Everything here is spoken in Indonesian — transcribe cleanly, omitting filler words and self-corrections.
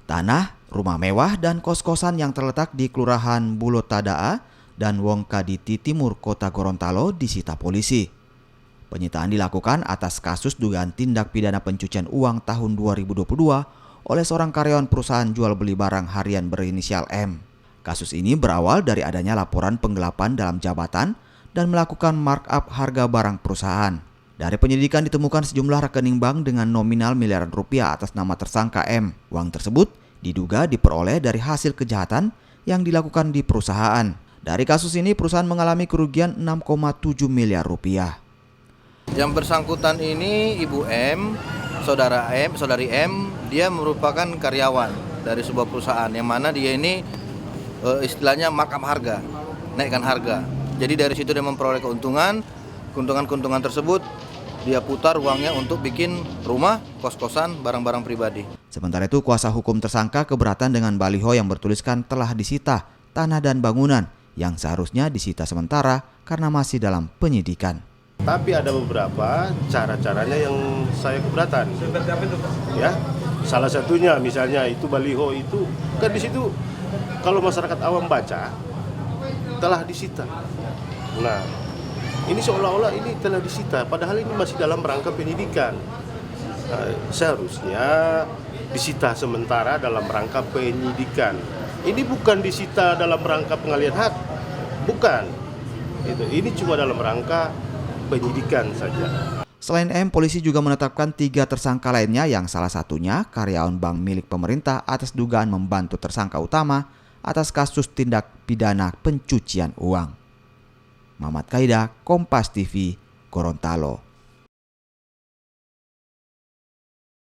Tanah, rumah mewah, dan kos-kosan yang terletak di Kelurahan Bulotadaa dan Wongkaditi Timur, Kota Gorontalo disita polisi. Penyitaan dilakukan atas kasus dugaan tindak pidana pencucian uang tahun 2022 oleh seorang karyawan perusahaan jual beli barang harian berinisial M. Kasus ini berawal dari adanya laporan penggelapan dalam jabatan dan melakukan markup harga barang perusahaan. Dari penyelidikan ditemukan sejumlah rekening bank dengan nominal miliaran rupiah atas nama tersangka M. Uang tersebut diduga diperoleh dari hasil kejahatan yang dilakukan di perusahaan. Dari kasus ini perusahaan mengalami kerugian 6,7 miliar rupiah. Yang bersangkutan ini Ibu M, saudari M, dia merupakan karyawan dari sebuah perusahaan yang mana dia ini istilahnya markup harga, naikkan harga. Jadi dari situ dia memperoleh keuntungan tersebut dia putar uangnya untuk bikin rumah, kos-kosan, barang-barang pribadi. Sementara itu kuasa hukum tersangka keberatan dengan baliho yang bertuliskan telah disita tanah dan bangunan yang seharusnya disita sementara karena masih dalam penyidikan. Tapi ada beberapa cara-caranya yang saya keberatan. Ya, salah satunya misalnya itu baliho itu kan di situ kalau masyarakat awam baca telah disita. Nah, ini seolah-olah ini telah disita, padahal ini masih dalam rangka penyidikan. Seharusnya disita sementara dalam rangka penyidikan. Ini bukan disita dalam rangka pengalihan hak, bukan. Ini cuma dalam rangka penyidikan saja. Selain M, polisi juga menetapkan 3 tersangka lainnya yang salah satunya karyawan bank milik pemerintah atas dugaan membantu tersangka utama atas kasus tindak pidana pencucian uang. Muhammad Kaida, Kompas TV, Gorontalo.